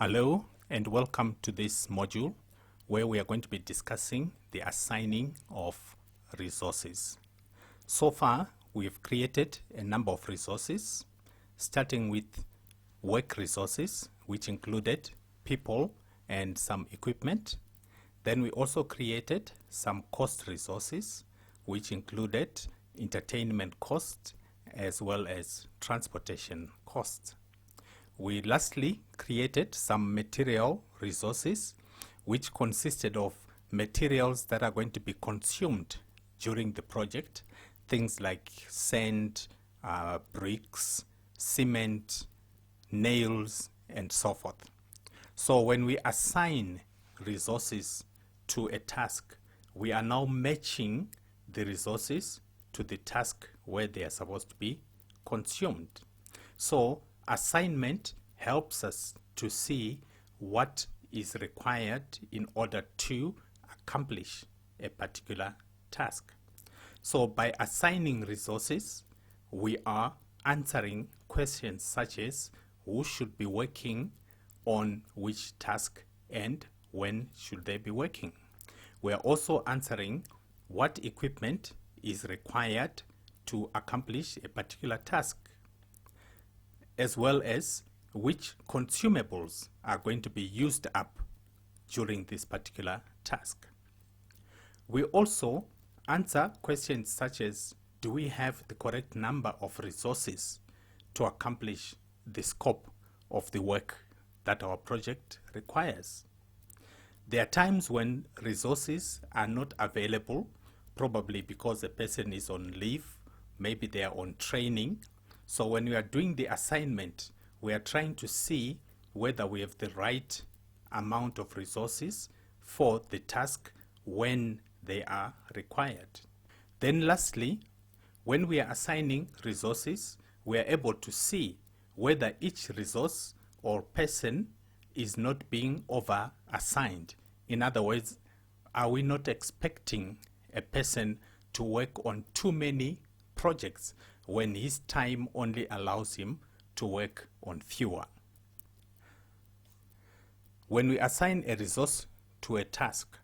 Hello and welcome to this module where we are going to be discussing the assigning of resources. So far, we've created a number of resources, starting with work resources, which included people and some equipment. Then we also created some cost resources, which included entertainment cost as well as transportation costs. We lastly created some material resources, which consisted of materials that are going to be consumed during the project, things like sand, bricks, cement, nails, and so forth. So when we assign resources to a task, we are now matching the resources to the task where they are supposed to be consumed. So assignment helps us to see what is required in order to accomplish a particular task. So by assigning resources, we are answering questions such as who should be working on which task and when should they be working. We are also answering what equipment is required to accomplish a particular task, as well as which consumables are going to be used up during this particular task. We also answer questions such as, do we have the correct number of resources to accomplish the scope of the work that our project requires? There are times when resources are not available, probably because a person is on leave, maybe they are on training. So when we are doing the assignment, we are trying to see whether we have the right amount of resources for the task when they are required. Then lastly, when we are assigning resources, we are able to see whether each resource or person is not being over-assigned. In other words, are we not expecting a person to work on too many projects when his time only allows him to work on fewer? When we assign a resource to a task,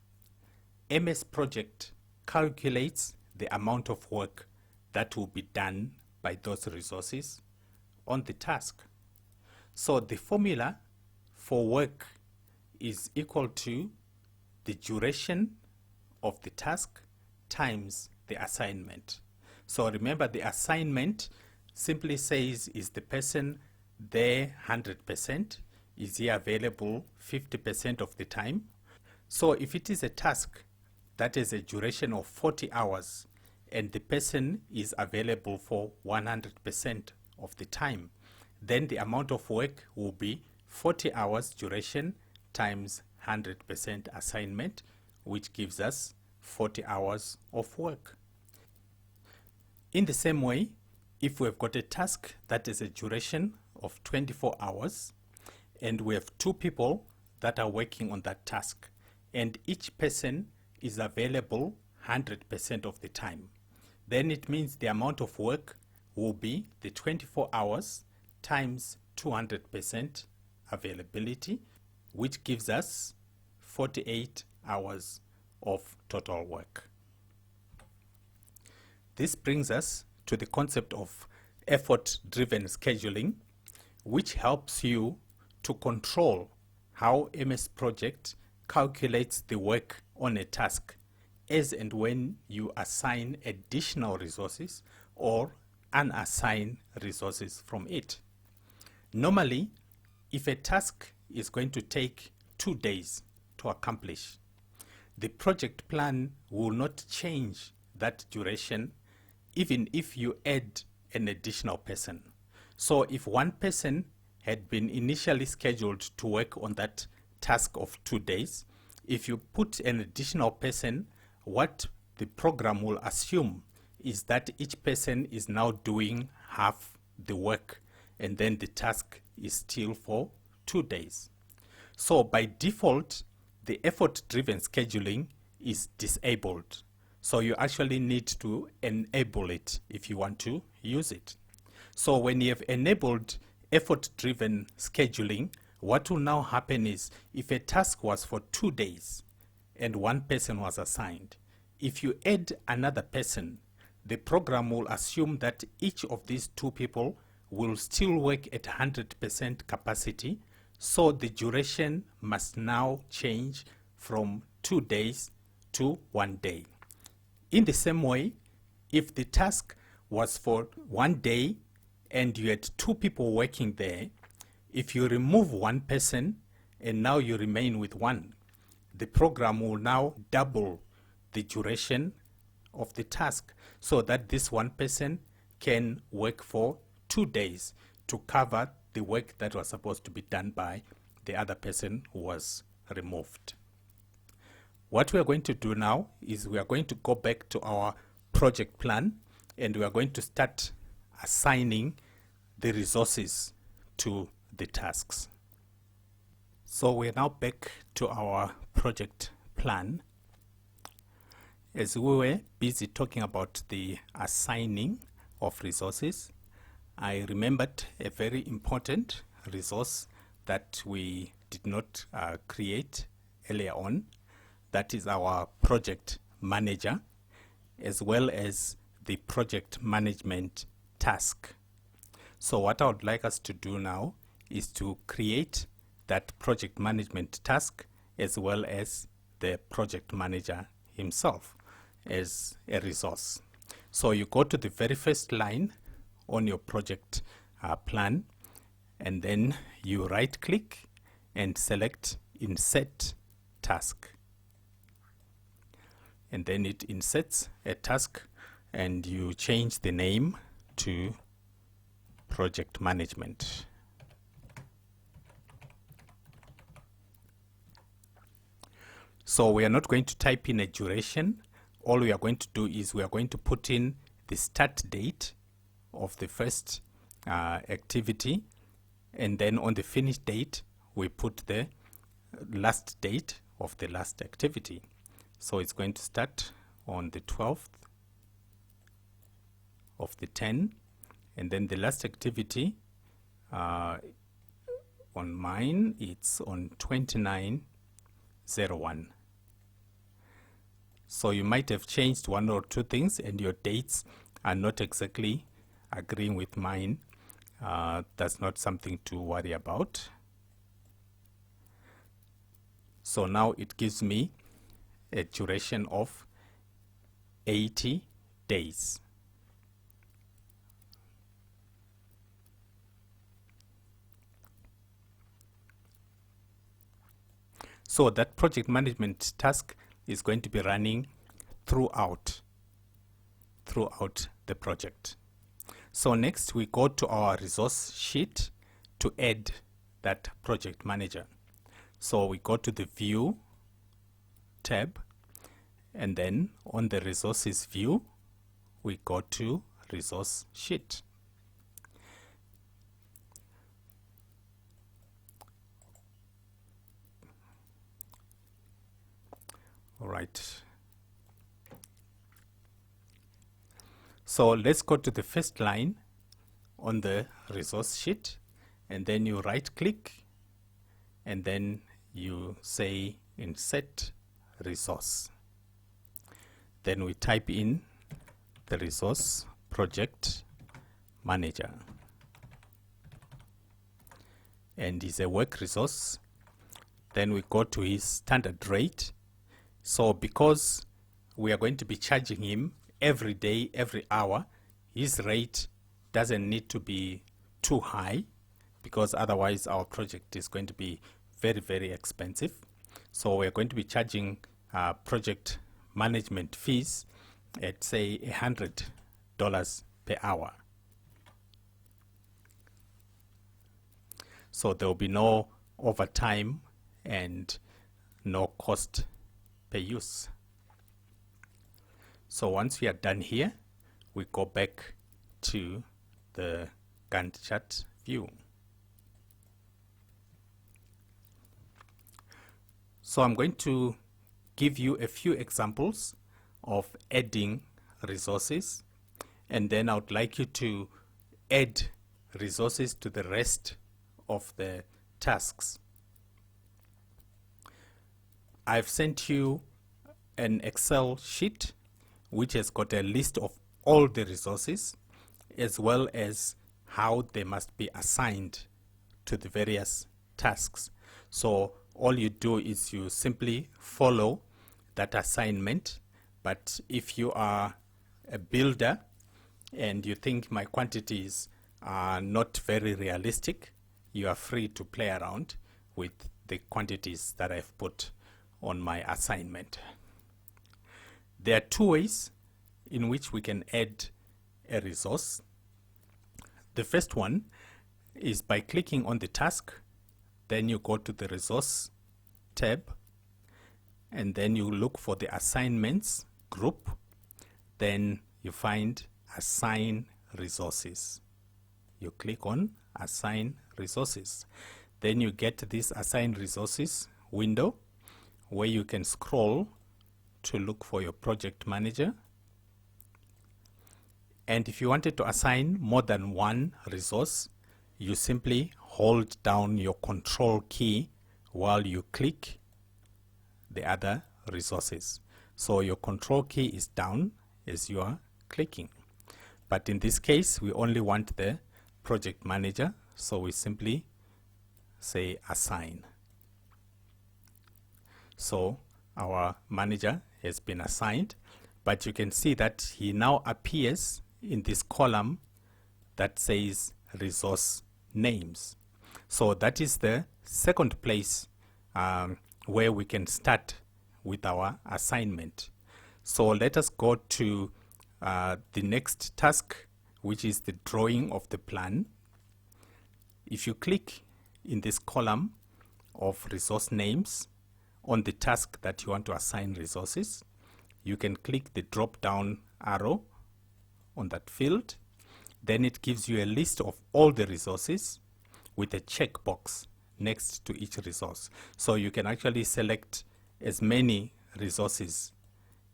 MS Project calculates the amount of work that will be done by those resources on the task. So the formula for work is equal to the duration of the task times the assignment. So remember, the assignment simply says, is the person there 100%? Is he available 50% of the time? So if it is a task that is a duration of 40 hours and the person is available for 100% of the time, then the amount of work will be 40 hours duration times 100% assignment, which gives us 40 hours of work. In the same way, if we've got a task that is a duration of 24 hours and we have two people that are working on that task and each person is available 100% of the time, then it means the amount of work will be the 24 hours times 200% availability, which gives us 48 hours of total work. This brings us to the concept of effort-driven scheduling, which helps you to control how MS Project calculates the work on a task as and when you assign additional resources or unassign resources from it. Normally, if a task is going to take 2 days to accomplish, the project plan will not change that duration even if you add an additional person. So if one person had been initially scheduled to work on that task of 2 days, if you put an additional person, what the program will assume is that each person is now doing half the work, and then the task is still for 2 days. So by default, the effort-driven scheduling is disabled. So you actually need to enable it if you want to use it. So when you have enabled effort-driven scheduling, What will now happen is, if a task was for 2 days and one person was assigned, if you add another person, the program will assume that each of these 2 people will still work at 100% capacity, so the duration must now change from 2 days to 1 day. In the same way, if the task was for 1 day and you had 2 people working there, if you remove one person and now you remain with 1, the program will now double the duration of the task, so that this 1 person can work for 2 days to cover the work that was supposed to be done by the other person who was removed. What we are going to do now is we are going to go back to our project plan, and we are going to start assigning the resources to the tasks. So we are now back to our project plan. As we were busy talking about the assigning of resources, I remembered a very important resource that we did not create earlier on. That is our project manager, as well as the project management task. So what I would like us to do now is to create that project management task, as well as the project manager himself as a resource. So you go to the very first line on your project plan, and then you right click and select insert task, and then it inserts a task, and you change the name to project management. So we are not going to type in a duration. All we are going to do is we are going to put in the start date of the first activity, and then on the finish date we put the last date of the last activity. So it's going to start on the 12th of the 10, and then the last activity on mine, it's on 29/01. So you might have changed 1 or 2 things and your dates are not exactly agreeing with mine. That's not something to worry about. So now it gives me a duration of 80 days. So that project management task is going to be running throughout the project. So next we go to our resource sheet to add that project manager. So we go to the view tab, and then on the resources view we go to resource sheet. All right. So let's go to the first line on the resource sheet, and then you right click, and then you say insert resource. Then we type in the resource project manager, and it's a work resource. Then we go to his standard rate. So because we are going to be charging him every day, every hour, his rate doesn't need to be too high, because otherwise our project is going to be very, very expensive. So we're going to be charging project management fees at, say, $100 per hour. So there will be no overtime and no cost per use. So once we are done here, we go back to the Gantt chart view. So I'm going to give you a few examples of adding resources, and then I would like you to add resources to the rest of the tasks. I've sent you an Excel sheet which has got a list of all the resources as well as how they must be assigned to the various tasks. So all you do is you simply follow that assignment. But if you are a builder and you think my quantities are not very realistic, you are free to play around with the quantities that I've put on my assignment. There are two ways in which we can add a resource. The first one is by clicking on the task, then you go to the resource tab, and then you look for the assignments group, then you find assign resources. You click on assign resources. Then you get this assign resources window where you can scroll to look for your project manager. And if you wanted to assign more than one resource, you simply hold down your control key while you click the other resources. So your control key is down as you are clicking. But in this case, we only want the project manager, so we simply say assign. So our manager has been assigned, but you can see that he now appears in this column that says resource names. So that is the second place where we can start with our assignment. So let us go to the next task, which is the drawing of the plan. If you click in this column of resource names on the task that you want to assign resources, you can click the drop down arrow on that field. Then it gives you a list of all the resources with a checkbox next to each resource. So you can actually select as many resources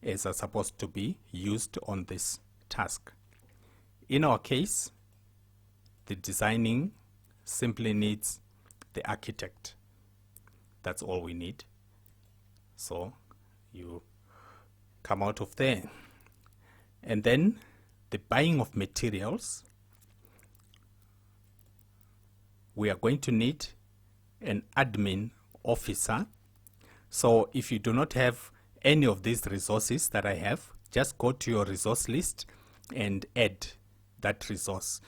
as are supposed to be used on this task. In our case, the designing simply needs the architect. That's all we need. So you come out of there. And then the buying of materials, we are going to need an admin officer. So if you do not have any of these resources that I have, just go to your resource list and add that resource.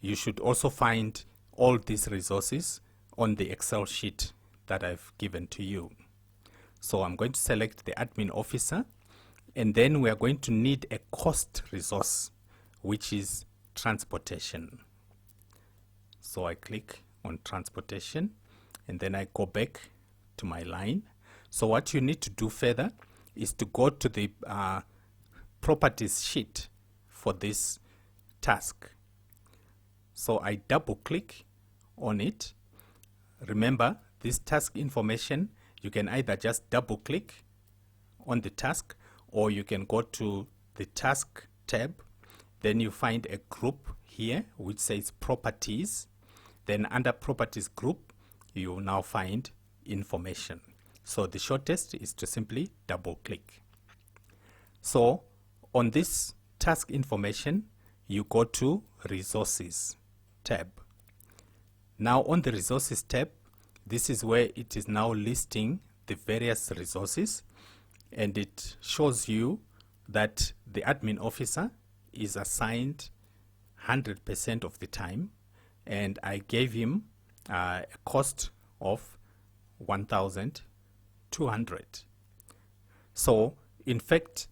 You should also find all these resources on the Excel sheet that I've given to you. So I'm going to select the admin officer, and then we are going to need a cost resource, which is transportation. So I click on transportation, and then I go back to my line. So what you need to do further is to go to the properties sheet for this task. So I double click on it. Remember, this task information, you can either just double click on the task, or you can go to the task tab. Then you find a group here which says properties. Then under properties group, you will now find information. So the shortest is to simply double click. So on this task information, you go to resources tab. Now on the resources tab, this is where it is now listing the various resources, and it shows you that the admin officer is assigned 100% of the time, and I gave him a cost of 1,200. So in fact,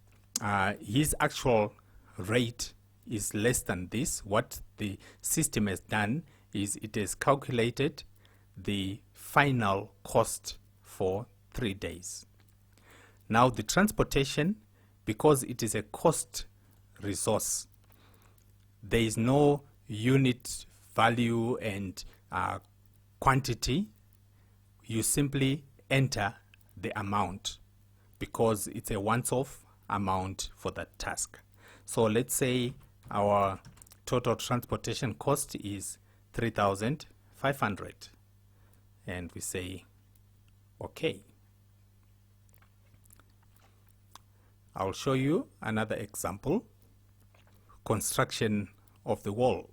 his actual rate is less than this. What the system has done is it has calculated the final cost for 3 days. Now the transportation, because it is a cost resource, there is no unit value and quantity. You simply enter the amount because it's a once-off amount for that task. So let's say our total transportation cost is 3,500. and we say OK. I'll show you another example, construction of the wall,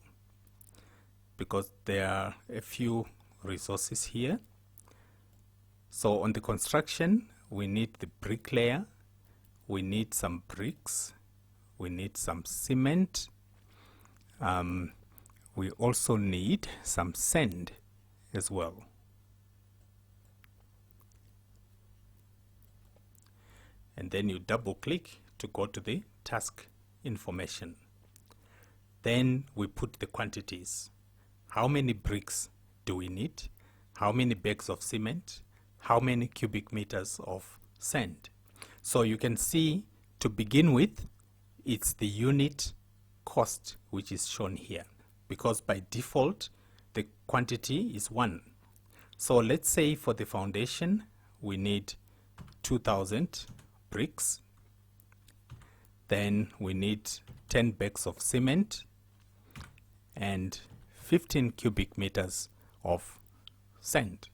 because there are a few resources here. So on the construction, we need the bricklayer, we need some bricks, we need some cement, we also need some sand as well. And then you double click to go to the task information. Then we put the quantities. How many bricks do we need? How many bags of cement? How many cubic meters of sand? So you can see, to begin with, it's the unit cost which is shown here, because by default the quantity is 1. So let's say for the foundation we need 2000 bricks, then we need 10 bags of cement and 15 cubic meters of sand.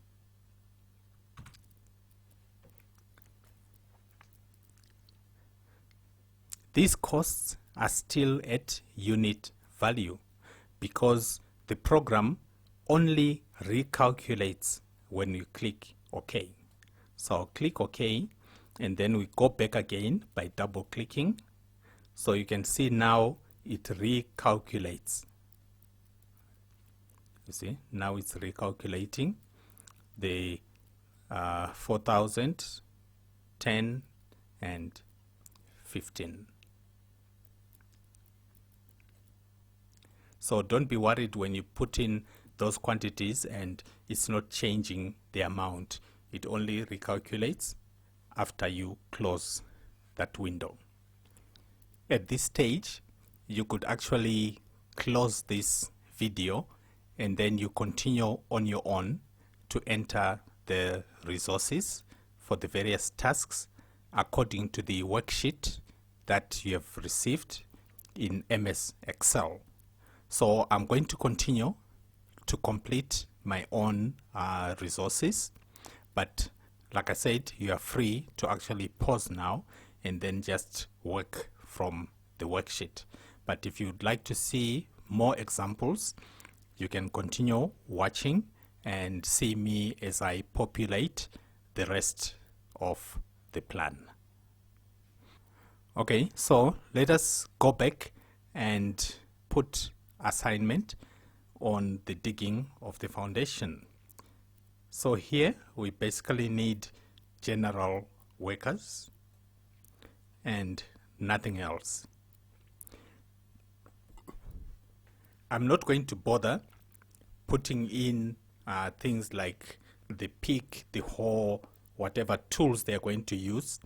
These costs are still at unit value because the program only recalculates when you click OK. So I'll click OK, and then we go back again by double clicking. So you can see now it recalculates. You see, now it's recalculating the 4,000, 10, and 15. So don't be worried when you put in those quantities and it's not changing the amount. It only recalculates after you close that window. At this stage, you could actually close this video and then you continue on your own to enter the resources for the various tasks according to the worksheet that you have received in MS Excel. So I'm going to continue to complete my own resources, but like I said, you are free to actually pause now and then just work from the worksheet. But if you'd like to see more examples, you can continue watching and see me as I populate the rest of the plan. Okay, so let us go back and put assignment on the digging of the foundation. So here we basically need general workers and nothing else. I'm not going to bother putting in things like the pick, the hoe, whatever tools they're going to use,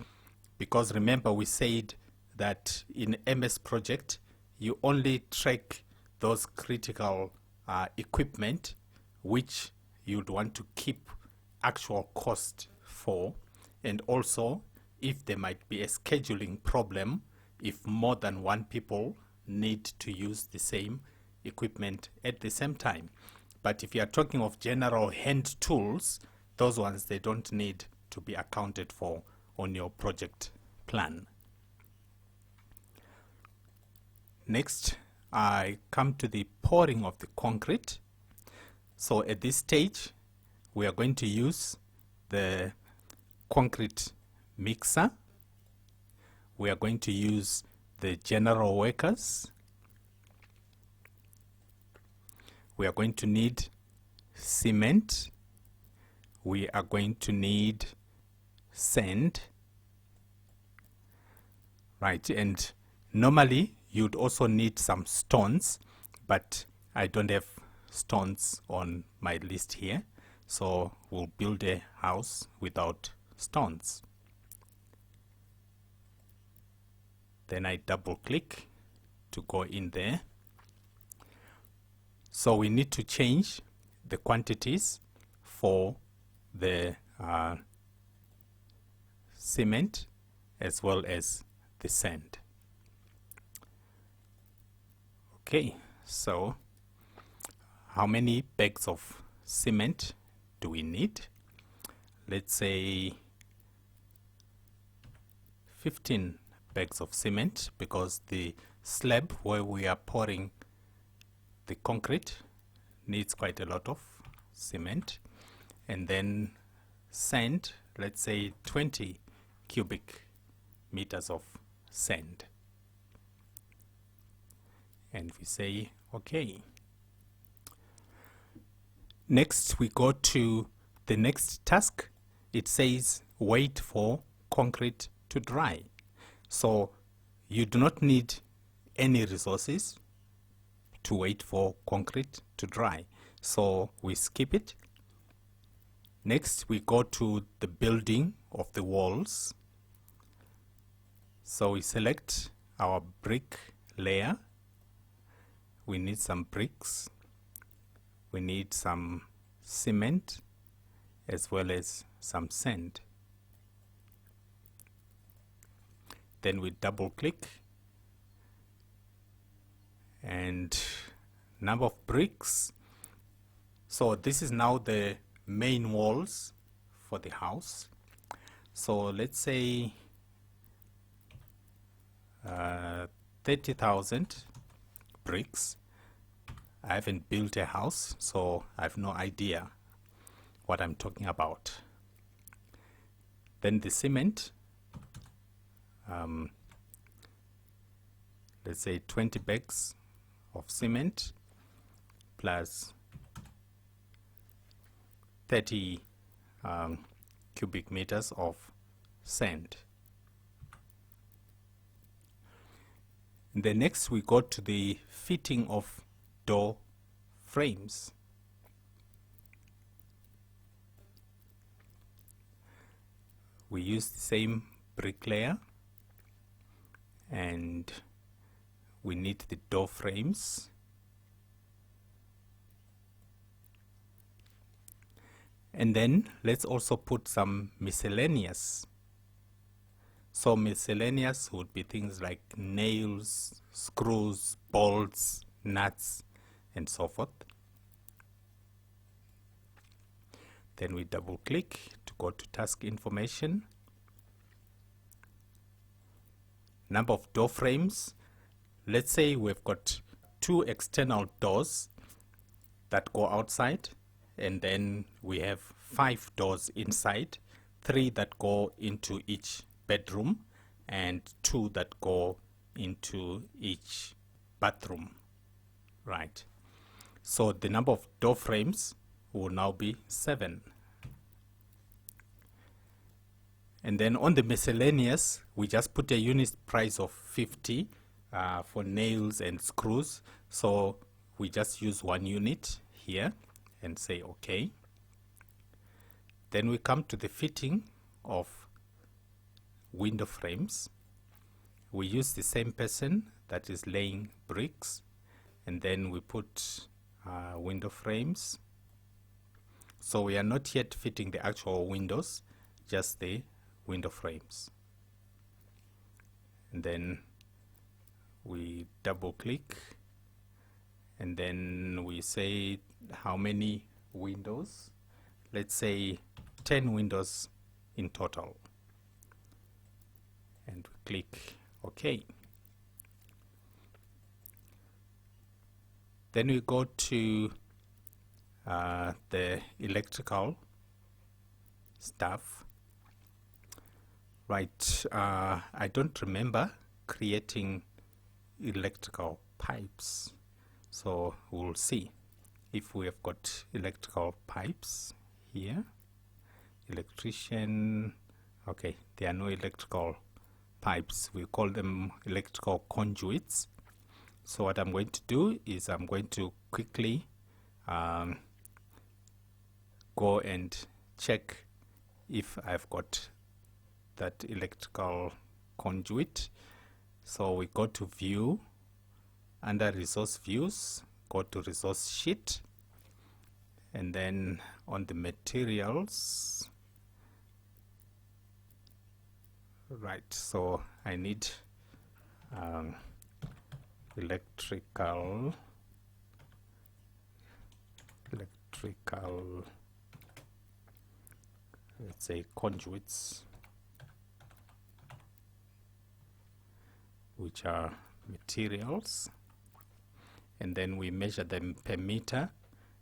because remember we said that in MS Project you only track those critical equipment which you'd want to keep actual cost for, and also if there might be a scheduling problem if more than one people need to use the same equipment at the same time. But if you are talking of general hand tools, those ones they don't need to be accounted for on your project plan. Next, I come to the pouring of the concrete. So at this stage, we are going to use the concrete mixer. We are going to use the general workers. We are going to need cement. We are going to need sand. Right, and normally you'd also need some stones, but I don't have stones on my list here, so we'll build a house without stones. Then I double click to go in there. So we need to change the quantities for the cement as well as the sand. Okay, so how many bags of cement do we need? Let's say 15 bags of cement, because the slab where we are pouring the concrete needs quite a lot of cement. And then sand, let's say 20 cubic meters of sand. And we say okay. Next we go to the next task. It says wait for concrete to dry. So you do not need any resources to wait for concrete to dry, so we skip it. Next we go to the building of the walls. So we select our brick layer. We need some bricks, we need some cement, as well as some sand. Then we double click, and number of bricks. So this is now the main walls for the house. So let's say 30,000 bricks. I haven't built a house, so I have no idea what I'm talking about. Then the cement, let's say 20 bags of cement plus 30 cubic meters of sand. The next we go to the fitting of door frames. We use the same brick layer, and we need the door frames. And then let's also put some miscellaneous. So miscellaneous would be things like nails, screws, bolts, nuts, and so forth. Then we double click to go to task information. Number of door frames. Let's say we've got 2 external doors that go outside, and then we have 5 doors inside, 3 that go into each bedroom and 2 that go into each bathroom. Right. So the number of door frames will now be 7. And then on the miscellaneous, we just put a unit price of 50 for nails and screws. So we just use 1 unit here and say okay. Then we come to the fitting of window frames. We use the same person that is laying bricks, and then we put window frames. So we are not yet fitting the actual windows, just the window frames. And then we double click, and then we say how many windows. Let's say 10 windows in total, and we click OK. Then we go to the electrical stuff. Right, I don't remember creating electrical pipes, so we'll see if we have got electrical pipes here. Electrician, okay, there are no electrical pipes. We call them electrical conduits. So what I'm going to do is I'm going to quickly go and check if I've got that electrical conduit. So we go to view, under resource views, go to resource sheet, and then on the materials. Right, so I need electrical let's say conduits, which are materials, and then we measure them per meter,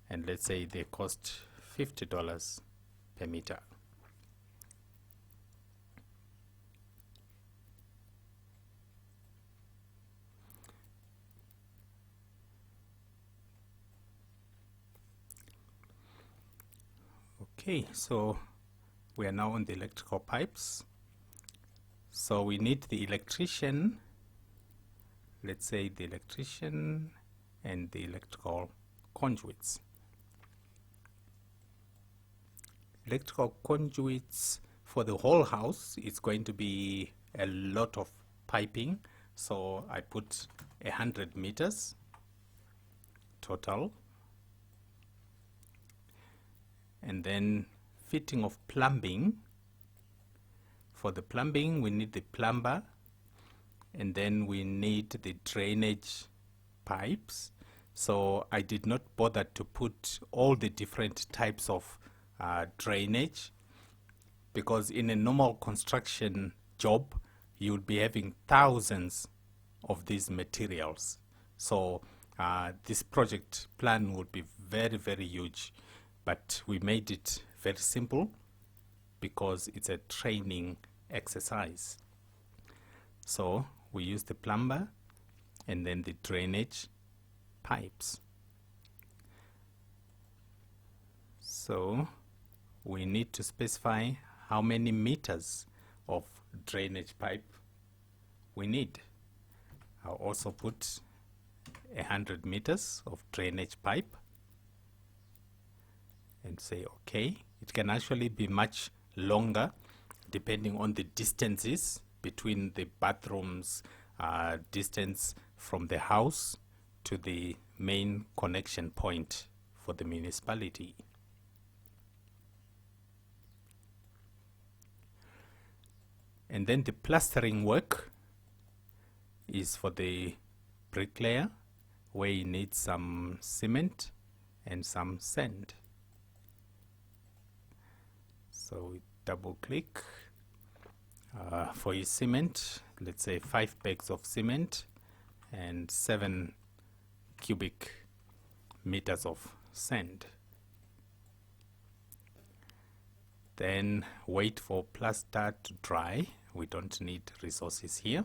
and let's say they cost $50 per meter. Okay, so we are now on the electrical pipes. So we need the electrician, let's say the electrician and the electrical conduits. Electrical conduits for the whole house is going to be a lot of piping, so I put 100 meters total. And then fitting of plumbing. For the plumbing, we need the plumber, and then we need the drainage pipes. So I did not bother to put all the different types of drainage, because in a normal construction job you would be having thousands of these materials. So this project plan would be very, very huge, but we made it very simple because it's a training exercise. So we use the plumber and then the drainage pipes. So we need to specify how many meters of drainage pipe we need. I'll also put 100 meters of drainage pipe and say okay. It can actually be much longer depending on the distances between the bathrooms, distance from the house to the main connection point for the municipality. And then the plastering work is for the bricklayer, where you need some cement and some sand. So we double click for your cement, let's say 5 bags of cement and 7 cubic meters of sand. Then wait for plaster to dry. We don't need resources here.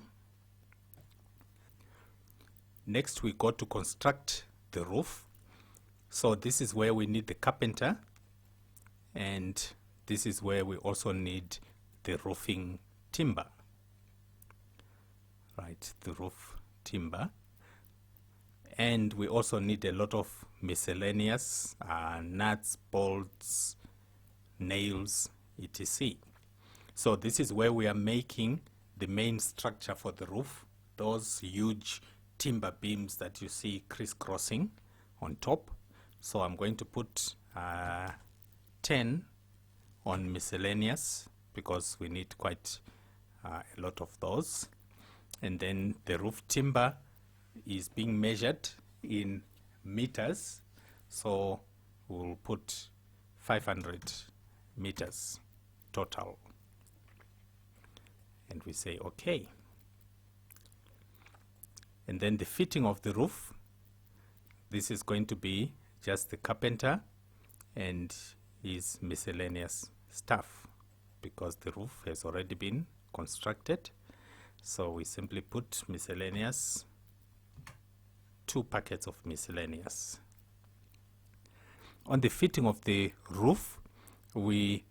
Next we go to construct the roof. So this is where we need the carpenter, and this is where we also need the roofing timber. Right, the roof timber. And we also need a lot of miscellaneous nuts, bolts, nails, etc. So this is where we are making the main structure for the roof. Those huge timber beams that you see crisscrossing on top. So I'm going to put 10 on miscellaneous because we need quite a lot of those. And then the roof timber is being measured in meters, so we'll put 500 meters total, and we say okay. And then the fitting of the roof, this is going to be just the carpenter and his miscellaneous stuff, because the roof has already been constructed. So we simply put miscellaneous, 2 packets of miscellaneous. On the fitting of the roof, we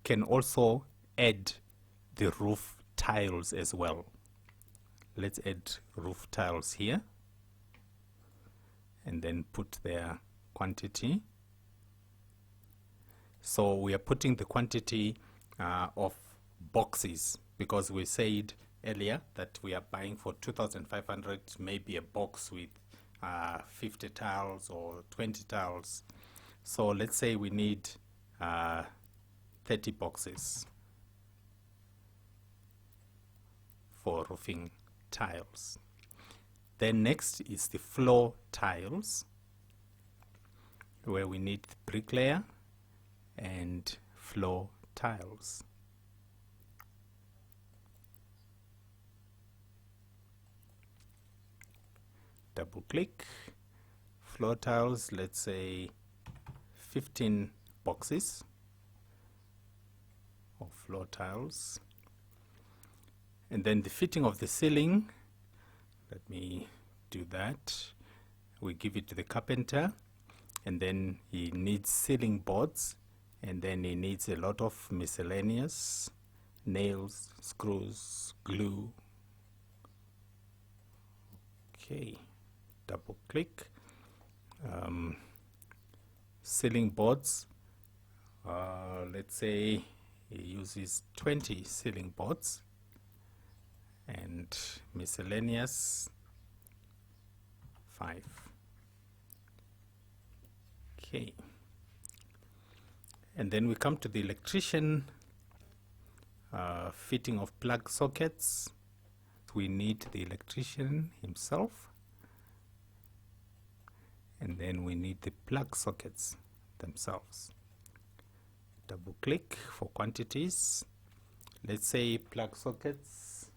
can also add the roof tiles as well. Let's add roof tiles here and then put their quantity. So we are putting the quantity of boxes, because we said earlier that we are buying for 2,500, maybe a box with 50 tiles or 20 tiles. So let's say we need 30 boxes for roofing tiles. Then next is the floor tiles, where we need bricklayer and floor tiles. Double click. Floor tiles, let's say 15 boxes of floor tiles. And then the fitting of the ceiling, let me do that. We give it to the carpenter, and then he needs ceiling boards, and then he needs a lot of miscellaneous nails, screws, glue. Okay, double click. Ceiling boards, let's say he uses 20 ceiling boards, and miscellaneous 5. Okay, and then we come to the electrician. Fitting of plug sockets, we need the electrician himself, and then we need the plug sockets themselves. Double click for quantities. Let's say plug sockets,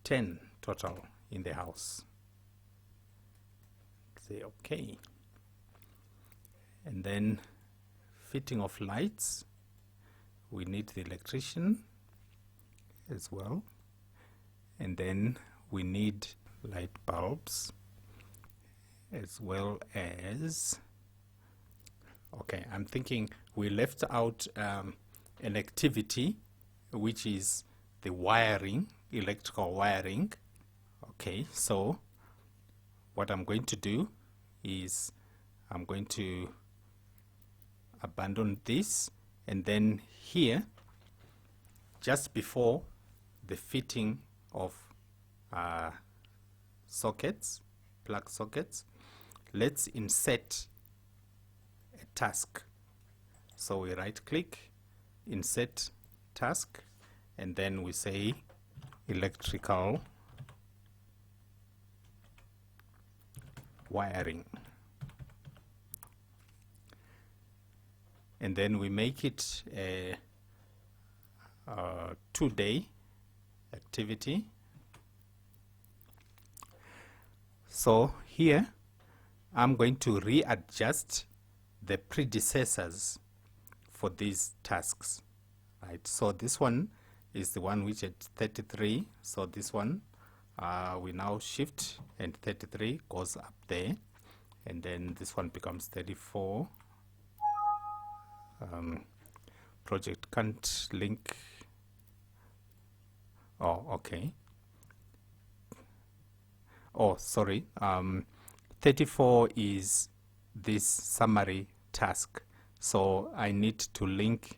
10 total in the house. Say okay. And then fitting of lights, we need the electrician as well, and then we need light bulbs as well as, okay, I'm thinking we left out an activity, which is the wiring, electrical wiring. Okay, so what I'm going to do is I'm going to abandon this, and then here, just before the fitting of sockets, plug sockets, let's insert a task. So we right click, insert task, and then we say electrical wiring, and then we make it a 2-day activity. So here I'm going to readjust the predecessors for these tasks, right? So this one is the one which at 33, so this one we now shift, and 33 goes up there, and then this one becomes 34. Project can't link. Oh, okay. Oh, sorry. 34 is this summary task, so I need to link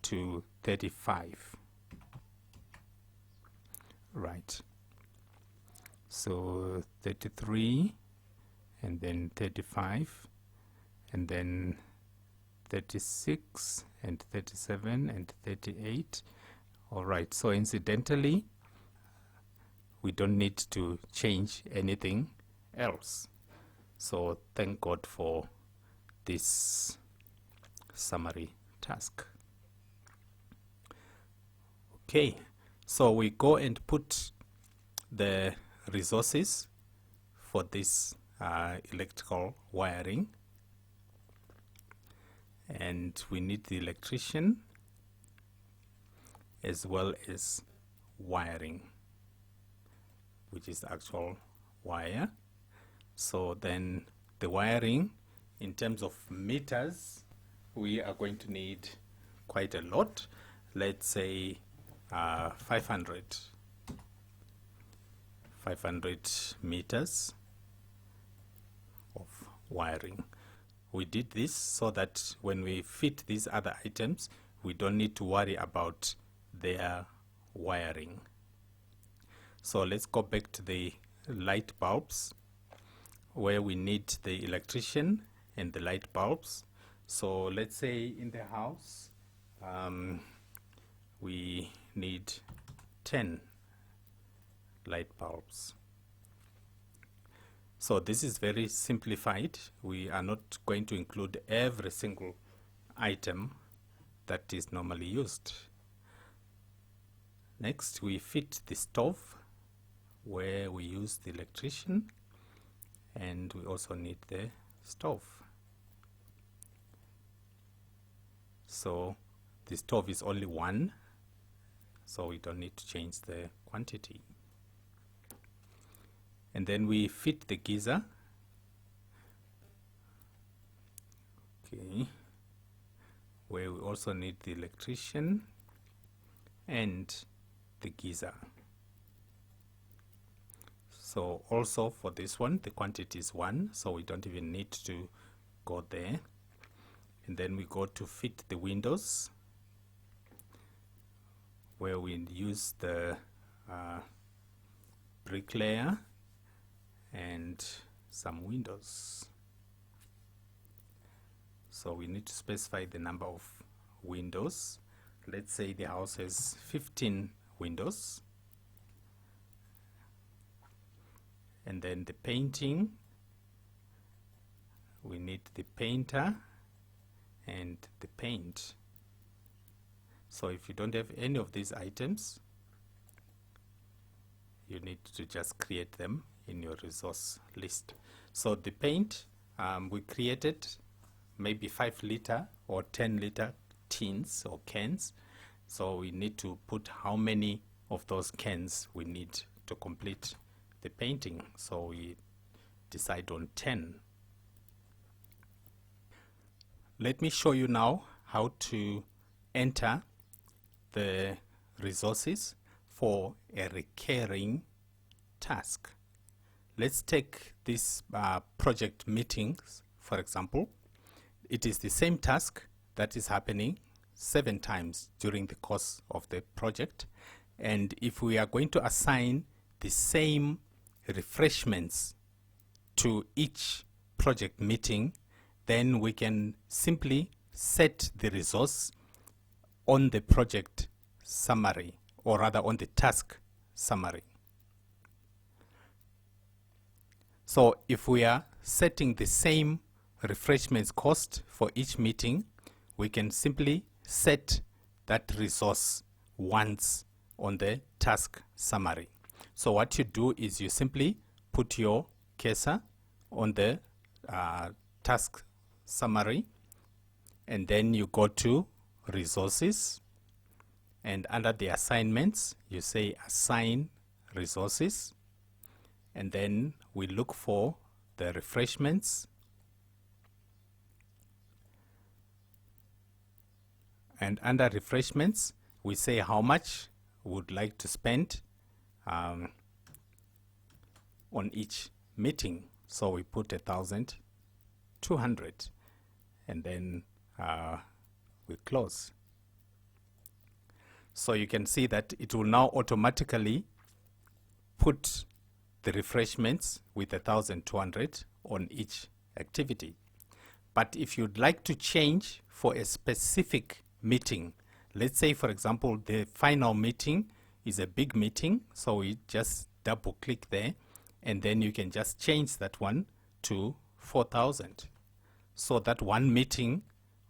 to 35. Right. So 33, and then 35, and then 36, and 37, and 38. All right, so incidentally, we don't need to change anything else. So thank God for this summary task. Okay, so we go and put the resources for this electrical wiring, and we need the electrician as well as wiring, which is the actual wire. So then the wiring, in terms of meters, we are going to need quite a lot. Let's say 500 meters of wiring. We did this so that when we fit these other items, we don't need to worry about their wiring. So let's go back to the light bulbs, where we need the electrician and the light bulbs. So let's say in the house we need 10 light bulbs. So this is very simplified. We are not going to include every single item that is normally used. Next, we fit the stove where we use the electrician, and we also need the stove. So the stove is only one, so we don't need to change the quantity. And then we fit the geyser. Okay, where we also need the electrician and the geyser. So also for this one, the quantity is 1, so we don't even need to go there. And then we go to fit the windows, where we use the bricklayer and some windows. So we need to specify the number of windows. Let's say the house has 15 windows. And then the painting, we need the painter and the paint. So if you don't have any of these items, you need to just create them in your resource list. So the paint, we created maybe 5-liter or 10-liter tins or cans. So we need to put how many of those cans we need to complete the painting. So we decide on 10. Let me show you now how to enter the resources for a recurring task. Let's take this project meetings, for example. It is the same task that is happening 7 times during the course of the project. And if we are going to assign the same refreshments to each project meeting, then we can simply set the resource on the project summary, or rather on the task summary. So if we are setting the same refreshments cost for each meeting, we can simply set that resource once on the task summary. So what you do is you simply put your cursor on the task summary, and then you go to resources, and under the assignments you say assign resources, and then we look for the refreshments, and under refreshments we say how much we would like to spend on each meeting. So we put 1,200, and then we close. So you can see that it will now automatically put the refreshments with 1,200 on each activity. But if you'd like to change for a specific meeting, let's say for example the final meeting is a big meeting, so we just double click there, and then you can just change that one to 4,000. So that one meeting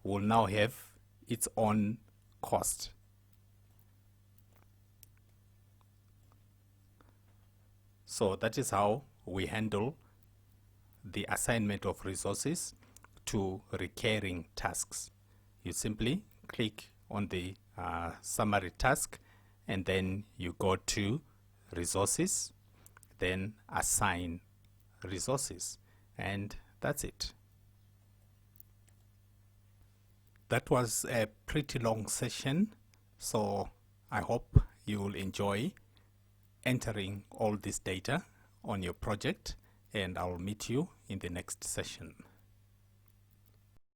will now have its own cost. So that is how we handle the assignment of resources to recurring tasks. You simply click on the summary task, and then you go to resources, then assign resources, and that's it. That was a pretty long session, so I hope you will enjoy entering all this data on your project, and I'll meet you in the next session.